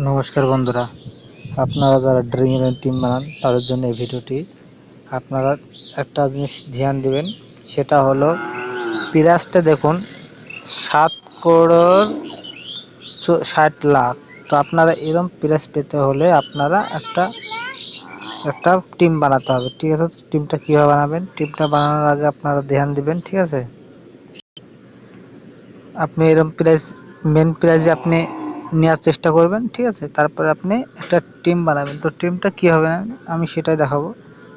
নমস্কার বন্ধুরা, আপনারা যারা ড্রিম ইলেভেন টিম বানান তাদের জন্য এই ভিডিওটি। আপনারা একটা জিনিস ধ্যান দিবেন, সেটা হলো প্রাইসটা দেখুন 7,60,00,000। তো আপনারা এরকম প্রাইস পেতে হলে আপনারা একটা টিম বানাতে হবে, ঠিক আছে? টিমটা কীভাবে বানাবেন, টিমটা বানানোর আগে আপনারা ধ্যান দিবেন, ঠিক আছে? আপনি এরকম মেন প্রাইজে আপনি নেওয়ার চেষ্টা করবেন, ঠিক আছে? তারপরে আপনি একটা টিম বানাবেন। তো টিমটা কীভাবে নেবেন আমি সেটাই দেখাবো।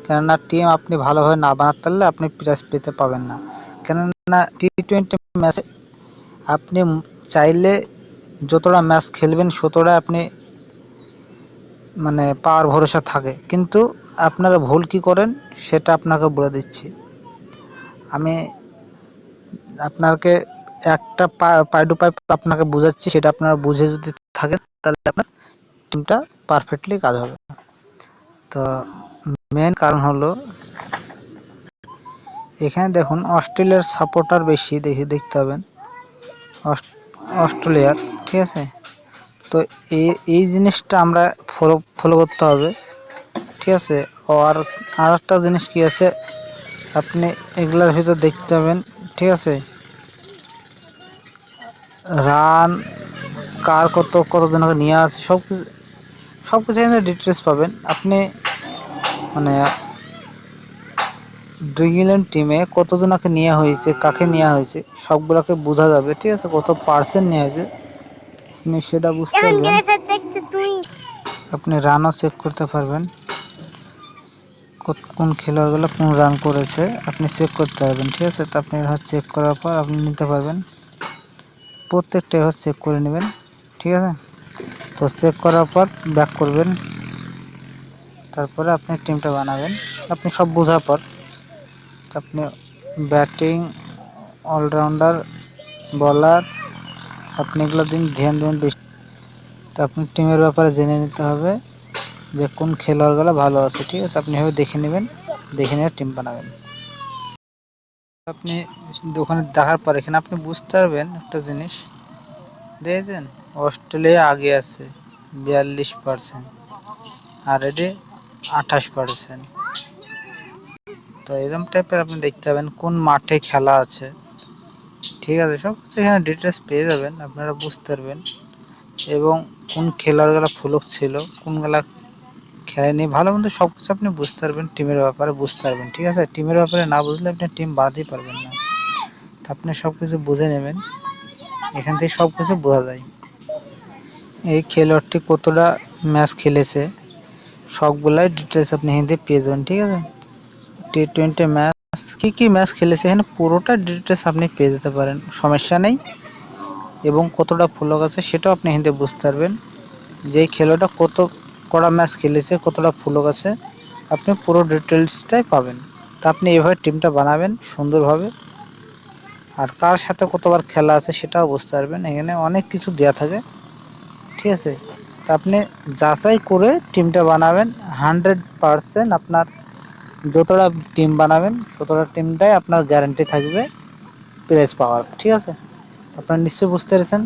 কেননা টিম আপনি ভালোভাবে না বানাতে পারলে আপনি প্রাইজ পেতে পাবেন না। কেননা T20 ম্যাচে আপনি চাইলে যতটা ম্যাচ খেলবেন ততটা আপনি পাওয়ার ভরসা থাকে, কিন্তু আপনারা ভুল কী করেন সেটা আপনাকে বলে দিচ্ছি। আমি আপনাকে একটা পাই টু পাই আপনাকে বোঝাচ্ছি, সেটা আপনারা বুঝে যদি থাকেন তাহলে আপনার টিমটা পারফেক্টলি কাজ হবে। তো মেন কারণ হলো এখানে দেখুন অস্ট্রেলিয়ার সাপোর্টার বেশি দেখতে পাবেন, অস্ট্রেলিয়ার, ঠিক আছে? তো এই জিনিসটা আমরা ফলো করতে হবে, ঠিক আছে? আর একটা জিনিস কি আছে, আপনি এগুলার ভিতর দেখতে পাবেন, ঠিক আছে? রান কার কতজনকে নিয়ে আসে সব কিছু এখানে ডিটেলস পাবেন আপনি। ড্রিম ইলেভেন টিমে কতজনকে নেওয়া হয়েছে, কাকে নেওয়া হয়েছে সবগুলোকে বোঝা যাবে, ঠিক আছে? কত পার্সেন্ট নেওয়া হয়েছে আপনি সেটা বুঝতে পারবেন। আপনি রানও চেক করতে পারবেন, কোন খেলোয়াড়গুলো কোন রান করেছে আপনি চেক করতে পারবেন, ঠিক আছে? তো আপনি এভাবে চেক করার পর আপনি নিতে পারবেন, প্রত্যেকটা এভাবে চেক করে নেবেন, ঠিক আছে? তো চেক করার পর ব্যাক করবেন, তারপরে আপনি টিমটা বানাবেন। আপনি সব বোঝার পর আপনি ব্যাটিং, অলরাউন্ডার, বলার, আপনি এগুলো ধ্যান দেবেন বেশি। তো আপনি টিমের ব্যাপারে জেনে নিতে হবে যে কোন খেলোয়াড়গুলো ভালো আছে, ঠিক আছে? আপনি এভাবে দেখে নেবেন, দেখে নিয়ে টিম বানাবেন। আপনি ওখানে দেখার পর এখানে আপনি বুঝতে পারবেন একটা জিনিস, দেখেছেন অস্ট্রেলিয়া আগে আছে 42% আর এটি 28%। তো এরকম টাইপের আপনি দেখতে পাবেন কোন মাঠে খেলা আছে, ঠিক আছে? সব কিছু এখানে ডিটেলস পেয়ে যাবেন, আপনারা বুঝতে পারবেন। এবং কোন খেলোয়াড়গুলো ফ্লুক ছিল, কোনগুলা খেলেনি, ভালো মন্দ সব কিছু আপনি বুঝতে পারবেন, টিমের ব্যাপারে বুঝতে পারবেন, ঠিক আছে? টিমের ব্যাপারে না বুঝলে আপনি টিম বানাতেই পারবেন না। তো আপনি সব কিছু বুঝে নেবেন, এখান থেকে সব কিছু বোঝা যায়। এই খেলোয়াড়টি কতটা ম্যাচ খেলেছে সবগুলাই ডিটেলস আপনি এখান থেকে পেয়ে যাবেন, ঠিক আছে? T20 ম্যাচ কী ম্যাচ খেলেছে এখানে পুরোটা ডিটেলস আপনি পেয়ে যেতে পারেন, সমস্যা নেই। এবং কতটা ফ্লুক আছে সেটাও আপনি এখান থেকে বুঝতে পারবেন, যে খেলোয়াড়টা কটা ম্যাচ খেলেছে, কতটা ফ্লুক আছে, আপনি পুরো ডিটেলসটাই পাবেন। তা আপনি এভাবে টিমটা বানাবেন সুন্দরভাবে, আর কার সাথে কতবার খেলা আছে সেটাও বুঝতে পারবেন। এখানে অনেক কিছু দেওয়া থাকে, ঠিক আছে? তা আপনি যাচাই করে টিমটা বানাবেন 100%। আপনার যতটা টিম বানাবেন ততটা টিমটাই আপনার গ্যারান্টি থাকবে প্রাইজ পাওয়ার, ঠিক আছে? আপনারা নিশ্চয়ই বুঝতে পেরেছেন।